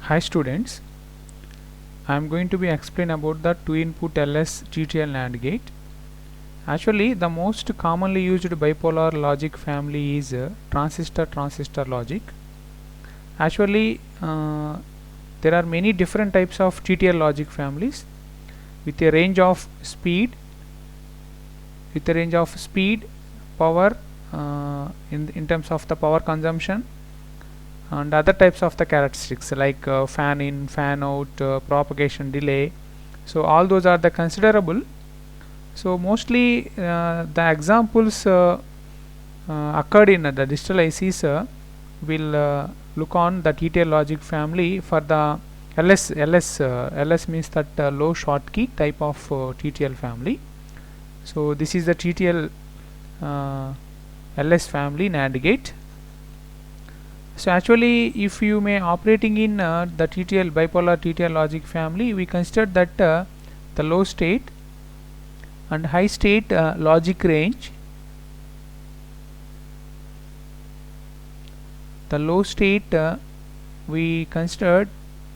Hi students, I am going to be explain about the 2-input LS TTL NAND gate. Actually, the most commonly used bipolar logic family is transistor logic. Actually, there are many different types of TTL logic families with a range of speed, power, in terms of the power consumption, and other types of the characteristics like fan in, fan out, propagation delay. So all those are the considerable. So mostly the examples occurred in the digital ICs will look on the TTL logic family for the LS means that low Schottky type of TTL family. So this is the TTL LS family NAND gate. So actually, if you may operating in the TTL bipolar TTL logic family, we consider that the low state and high state logic range. The low state we considered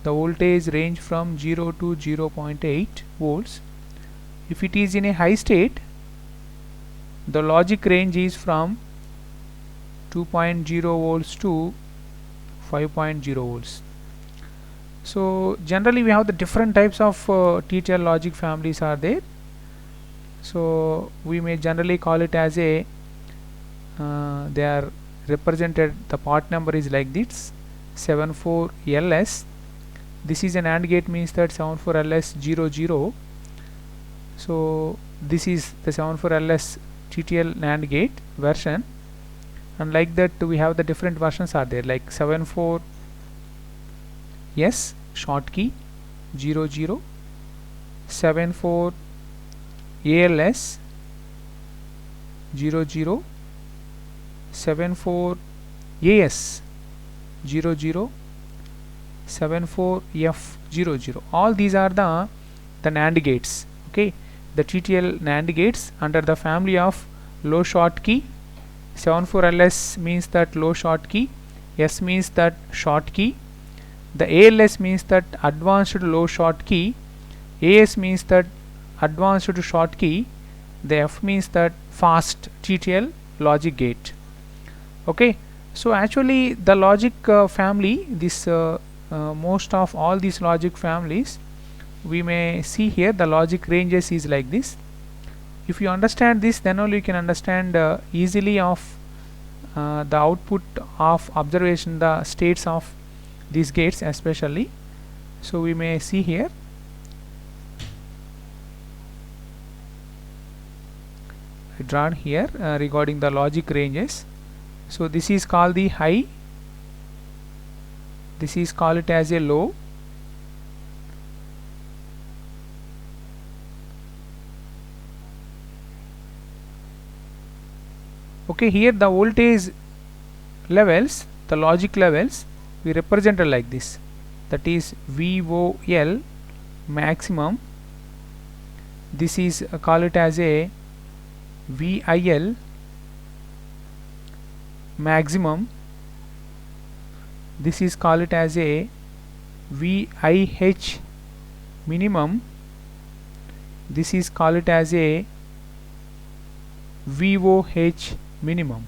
the voltage range from 0 to 0.8 volts. If it is in a high state, the logic range is from 2.0 volts to 5.0 volts. So generally we have the different types of TTL logic families are there. So we may generally call it as a they are represented, the part number is like this 74LS. This is an AND gate, means that 74LS00. So this is the 74LS TTL NAND gate version, and like that we have the different versions are there, like 74S Schottky 00, 74 ALS 00, 74 AS 00, 74 F00. All these are the NAND gates. Okay, the TTL NAND gates under the family of low Schottky. 74LS means that low Schottky, S means that Schottky, the ALS means that advanced low Schottky, AS means that advanced Schottky, the F means that fast TTL logic gate. Okay, so actually the logic family, this most of all these logic families, we may see here the logic ranges is like this. If you understand this, then only you can understand easily of the output of observation, the states of these gates especially. So we may see here I drawn here regarding the logic ranges. So this is called the high, this is called it as a low, okay. Here the voltage levels, the logic levels, we represented like this, that is VOL maximum. This is call it as a VIL maximum. This is call it as a VIH minimum. This is call it as a VOH minimum.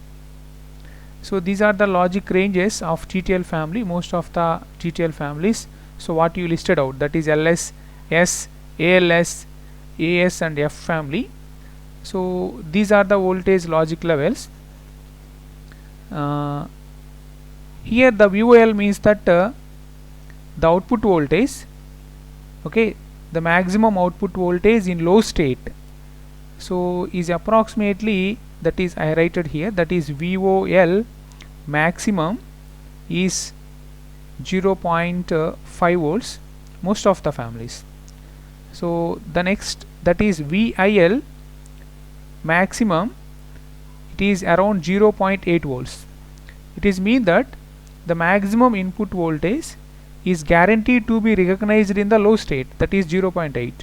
So these are the logic ranges of TTL family, most of the TTL families. So what you listed out, that is LS, S, ALS, AS and F family. So these are the voltage logic levels. Here the VOL means that the output voltage, okay, the maximum output voltage in low state, so is approximately, that is I write here, that is VOL maximum is 0.5 volts most of the families. So the next, that is VIL maximum, it is around 0.8 volts. It is mean that the maximum input voltage is guaranteed to be recognized in the low state, that is 0.8.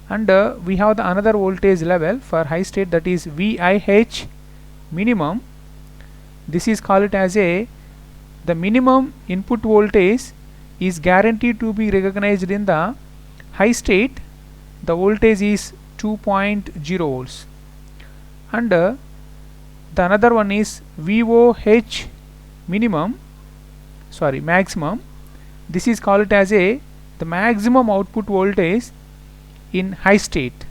And we have the another voltage level for high state, that is VIH minimum. This is called it as a, the minimum input voltage is guaranteed to be recognized in the high state. The voltage is 2.0 volts, and the another one is VOH maximum. This is called as the maximum output voltage in high state,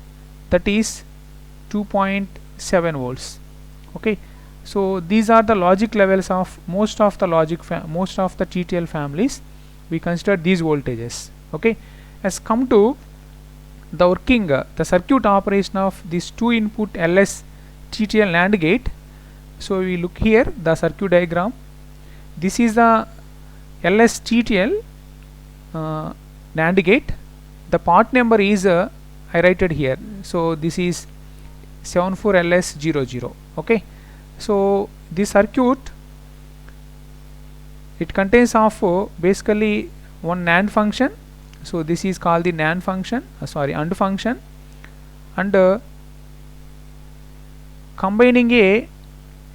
that is 2.7 volts. Okay, so these are the logic levels of most of the TTL families. We consider these voltages. Okay, as come to the working the circuit operation of this 2 input LS TTL NAND gate. So we look here the circuit diagram. This is the LS TTL NAND gate. The part number is I write it here. So this is 74LS00. Okay, so this circuit, it contains of basically one NAND function. So this is called the NAND function, AND function, and combining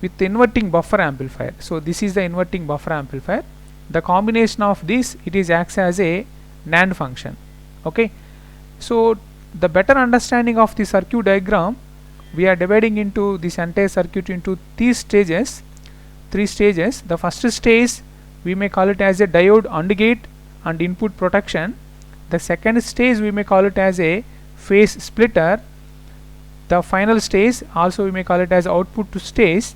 with the inverting buffer amplifier. So this is the inverting buffer amplifier. The combination of this, it is acts as a NAND function. Okay, so the better understanding of the circuit diagram, we are dividing into this entire circuit into three stages. The first stage we may call it as a diode AND gate and input protection. The second stage we may call it as a phase splitter. The final stage also we may call it as output to stage.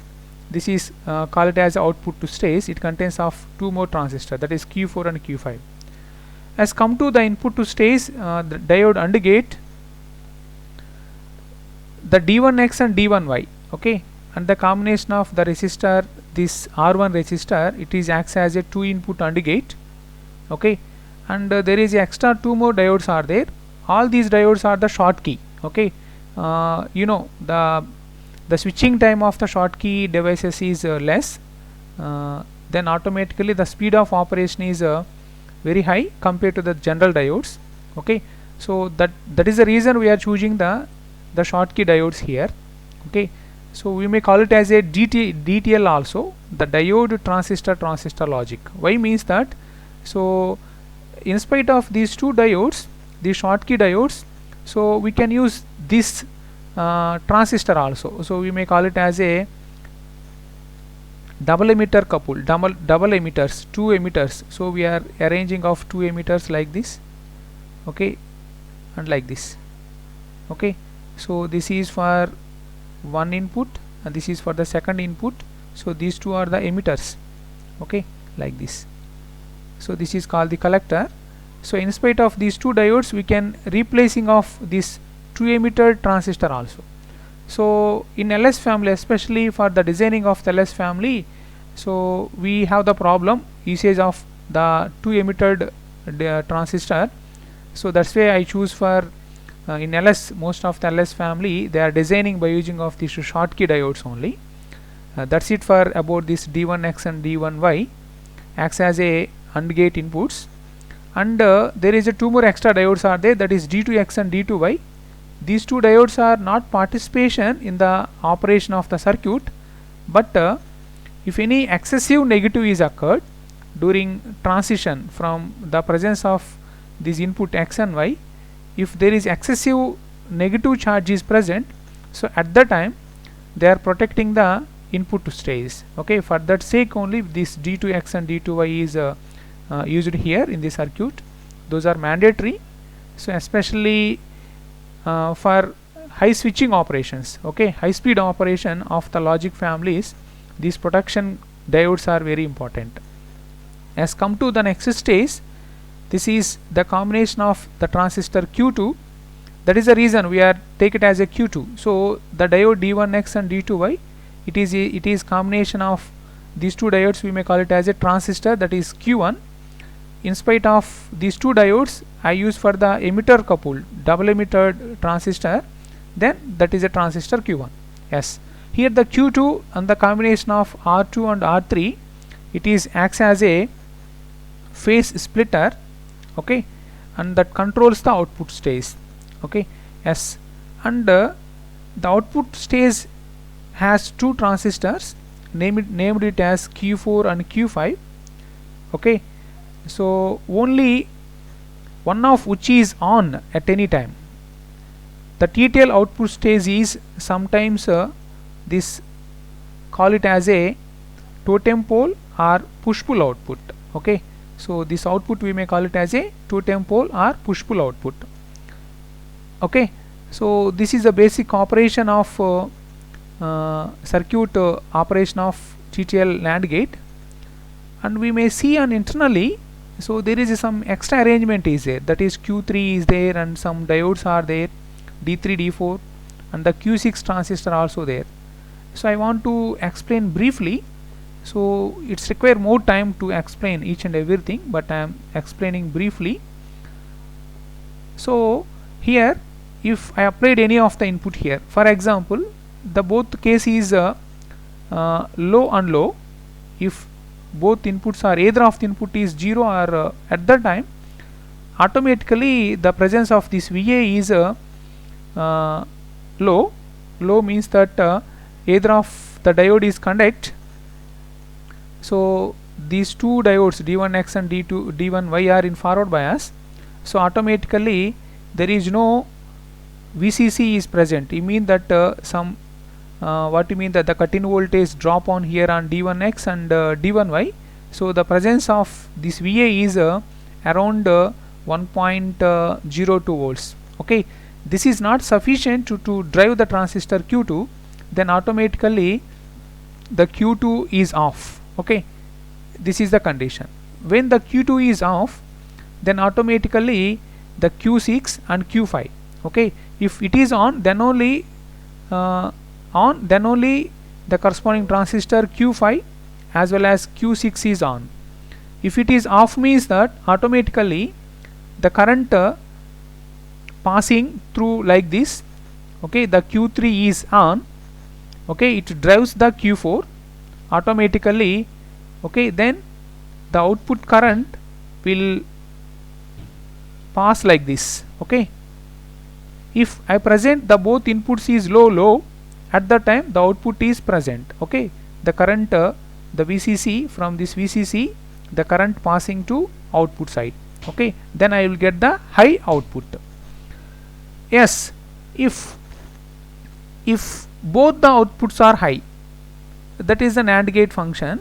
This is call it as output to stage. It contains of two more transistors, that is Q4 and Q5. As come to the input to stage, the diode AND gate, the D1X and D1Y, okay, and the combination of the resistor, this R1 resistor, it is acts as a 2 input AND gate. Okay, and there is extra 2 more diodes are there. All these diodes are the Schottky. Okay, you know, the switching time of the Schottky devices is less, then automatically the speed of operation is very high compared to the general diodes. Okay, so that is the reason we are choosing the Schottky diodes here. Okay, so we may call it as a DTL also, the diode transistor logic. Why means that, so in spite of these two diodes, the Schottky diodes, so we can use this transistor also. So we may call it as a double emitter couple, double emitters, 2 emitters. So we are arranging of 2 emitters like this. Okay, and like this. Okay, so this is for one input and this is for the second input. So these two are the emitters. Okay, like this. So this is called the collector. So in spite of these two diodes, we can replacing of this 2 emitter transistor also. So in LS family, especially for the designing of the LS family, so we have the problem usage of the 2 emitted transistor. So that's why I choose for in LS, most of the LS family, they are designing by using of these Schottky diodes only. That's it for about this D1X and D1Y acts as a AND gate inputs, and there is a 2 more extra diodes are there, that is D2X and D2Y. These two diodes are not participation in the operation of the circuit, but if any excessive negative is occurred during transition from the presence of this input X and Y, if there is excessive negative charge is present, so at that time they are protecting the input to stage. Okay, for that sake only this D2X and D2Y is used here in the circuit. Those are mandatory. So especially for high switching operations, okay, high speed operation of the logic families, these protection diodes are very important. As come to the next stage, this is the combination of the transistor Q2. That is the reason we are take it as a Q2. So the diode D1X and D2Y, it is combination of these two diodes. We may call it as a transistor, that is Q1. In spite of these two diodes, I use for the emitter coupled double emitter transistor, then that is a transistor Q1. Yes, here the Q2 and the combination of R2 and R3, it is acts as a phase splitter. Okay, and that controls the output stage. Okay, yes, and the output stage has two transistors named it as Q4 and Q5. Okay, so only one of which is on at any time. The TTL output stage is sometimes this call it as a totem pole or push pull output. Okay, so this output we may call it as a totem pole or push pull output. Okay, so this is the basic operation of circuit operation of TTL NAND gate, and we may see on internally. So there is some extra arrangement is there, that is Q3 is there and some diodes are there, D3 D4 and the Q6 transistor also there. So I want to explain briefly, so it's require more time to explain each and everything, but I am explaining briefly. So here if I applied any of the input here, for example the both case is low and low. If both inputs are, either of the input is 0 or at that time, automatically the presence of this VA is low. Low means that either of the diode is conduct. So these two diodes D1X and D1Y are in forward bias, so automatically there is no VCC is present. You mean that some what you mean that the cut-in voltage drop on here on D1X and D1Y. So the presence of this VA is around 1.02 volts. Okay, this is not sufficient to drive the transistor Q2. Then automatically the Q2 is off. Okay, this is the condition. When the Q2 is off, then automatically the Q6 and Q5. Okay, if it is on, then only the corresponding transistor Q5 as well as Q6 is on. If it is off means that automatically the current passing through like this. Okay, the Q3 is on. Okay, it drives the Q4 automatically. Okay, then the output current will pass like this. Okay, if I present the both inputs is low, at that time the output is present. Okay, the current the VCC, from this VCC the current passing to output side. Okay, then I will get the high output. Yes, if both the outputs are high, that is the NAND gate function,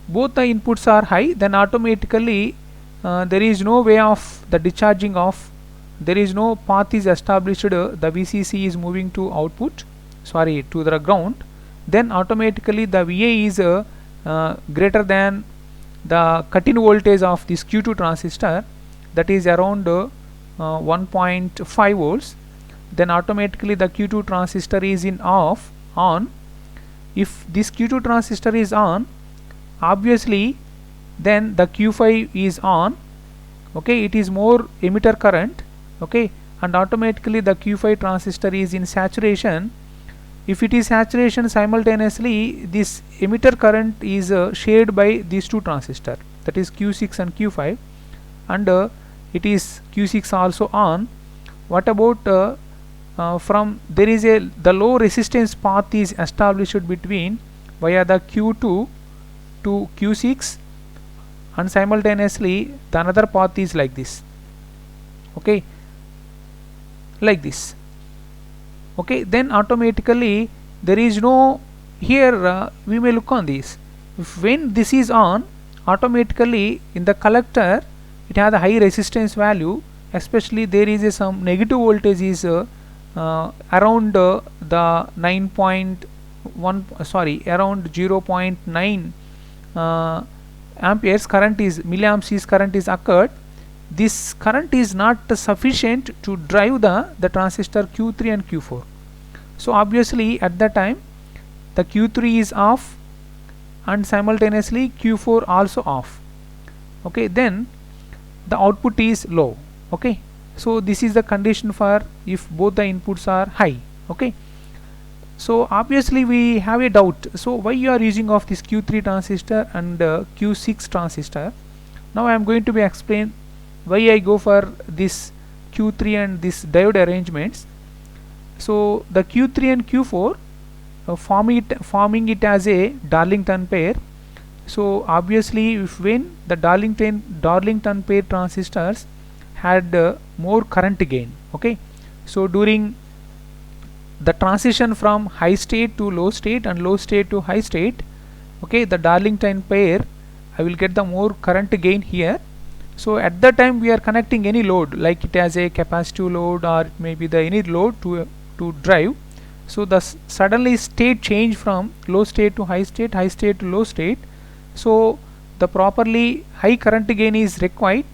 both the inputs are high, then automatically there is no way of the discharging of, there is no path is established, the VCC is moving to output, sorry, to the ground. Then automatically the VA is greater than the cut-in voltage of this Q2 transistor, that is around 1.5 volts. Then automatically the Q2 transistor is in on. If this Q2 transistor is on, obviously then the Q5 is on. Okay, it is more emitter current. Okay, and automatically the Q5 transistor is in saturation. If it is saturation, simultaneously this emitter current is shared by these two transistors, that is Q6 and Q5, and it is Q6 also on. What about from there is the low resistance path is established between via the Q2 to Q6, and simultaneously the another path is like this. Okay, like this. Okay, then automatically there is no, here we may look on this. If when this is on, automatically in the collector it has a high resistance value, especially there is some negative voltage is around the 9.1 sorry around 0.9 amperes current is, milliamps is current is occurred. This current is not sufficient to drive the transistor Q3 and Q4. So obviously at that time the Q3 is off and simultaneously Q4 also off. Okay, then the output is low. Okay, so this is the condition for if both the inputs are high. Okay, so obviously we have a doubt, so why you are using of this Q3 transistor and Q6 transistor. Now I am going to be explain why I go for this Q3 and this diode arrangements. So the Q3 and Q4 forming it as a Darlington pair. So obviously if when the Darlington pair transistors had more current gain, okay, so during the transition from high state to low state and low state to high state, okay, the Darlington pair, I will get the more current gain here. So at that time we are connecting any load, like it has a capacitive load or it may be the any load to drive. So the suddenly state change from low state to high state to low state. So the properly high current gain is required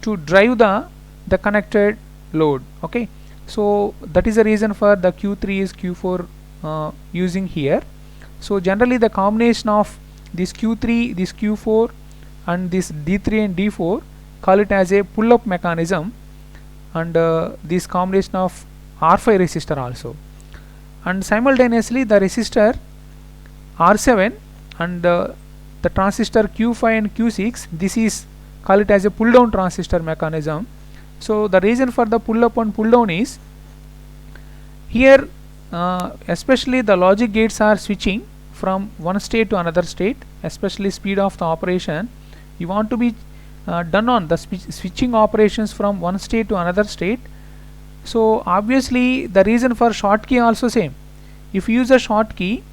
to drive the connected load, okay. So that is the reason for the Q3 is Q4 using here. So generally the combination of this Q3, this Q4 and this D3 and D4, call it as a pull-up mechanism, and this combination of R5 resistor also, and simultaneously the resistor R7 and the transistor Q5 and Q6, this is call it as a pull down transistor mechanism. So the reason for the pull up and pull down is here especially the logic gates are switching from one state to another state, especially speed of the operation. You want to be done on the switching operations from one state to another state. So obviously the reason for Schottky also same. If you use a Schottky,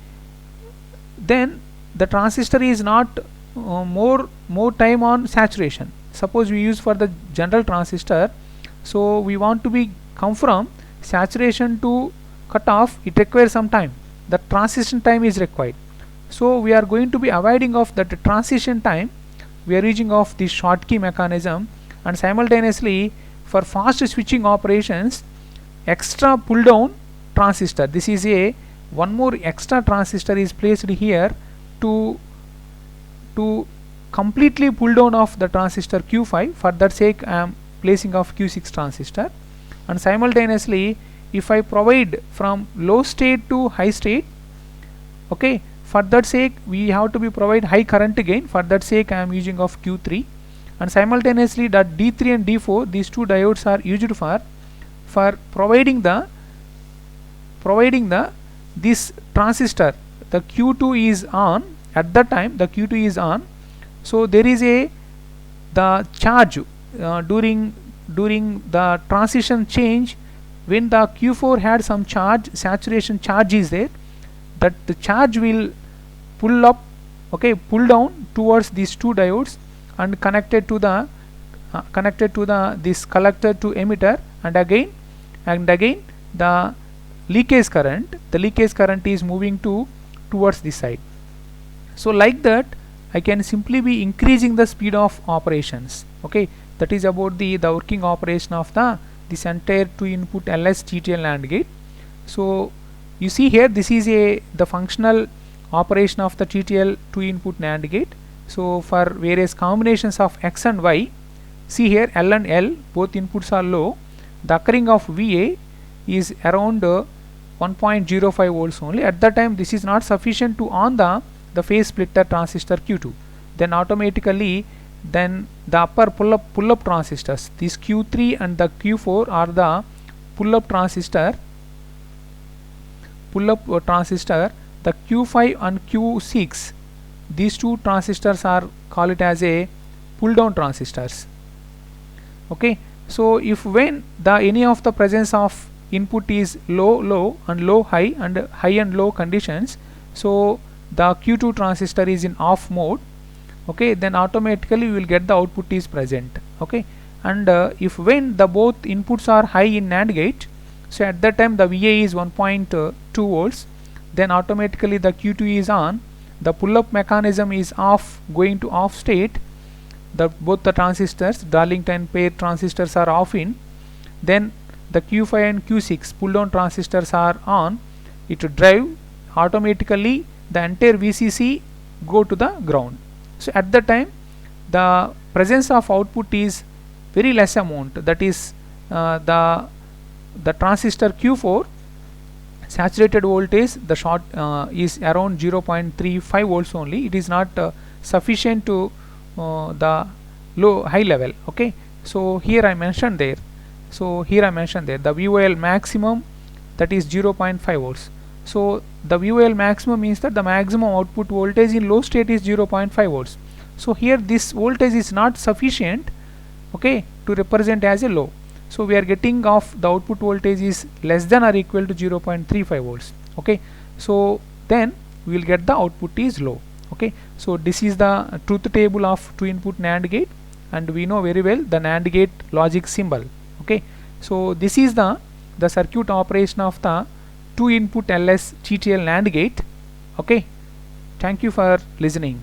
then the transistor is not more time on saturation. Suppose we use for the general transistor, so we want to be come from saturation to cut off, it requires some time. The transition time is required. So we are going to be avoiding of that transition time. We are using of the Schottky mechanism, and simultaneously for fast switching operations, extra pull down transistor, this is a one more extra transistor is placed here to completely pull down of the transistor Q5. For that sake I am placing of Q6 transistor, and simultaneously if I provide from low state to high state, okay, for that sake we have to be provide high current gain. For that sake I am using of Q3, and simultaneously that D3 and D4, these two diodes are used for providing this transistor. The Q2 is on at that time, the Q2 is on. So there is the charge during the transition change, when the Q4 had some charge, saturation charge is there, that the charge will pull up, okay, pull down towards these two diodes and connected to the this collector to emitter, and again the leakage current is moving towards this side. So like that I can simply be increasing the speed of operations, okay. That is about the working operation of this entire 2 input LS TTL NAND gate. So you see here, this is the functional operation of the TTL 2 input NAND gate. So for various combinations of X and Y, see here L and L both inputs are low, the occurring of VA is around 1.05 volts only. At that time this is not sufficient to on the phase splitter transistor Q2. Then automatically then the upper pull up transistors, these Q3 and the Q4 are the pull up transistor. The Q5 and Q6, these two transistors are call it as a pull down transistors, okay. So if when the any of the presence of input is low and low high and high and low conditions, so the Q2 transistor is in off mode, okay, then automatically we will get the output is present, okay. And if when the both inputs are high in NAND gate, so at that time the VA is 1.2 volts, then automatically the Q2 is on, the pull up mechanism is off, going to off state, both the transistors, Darlington pair transistors are off in, then the Q5 and Q6 pull down transistors are on, it will drive automatically the entire VCC go to the ground. So at that time the presence of output is very less amount, that is the transistor Q4 saturated voltage, the short is around 0.35 volts only. It is not sufficient to the high level, okay. So here I mentioned there, the VOL maximum, that is 0.5 volts. So the VOL maximum means that the maximum output voltage in low state is 0.5 volts. So here this voltage is not sufficient, okay, to represent as a low. So we are getting of the output voltage is less than or equal to 0.35 volts. Okay, so then we will get the output is low. Okay, so this is the truth table of 2-input NAND gate, and we know very well the NAND gate logic symbol. Okay, so this is the circuit operation of the 2-input LS TTL NAND gate. Okay, thank you for listening.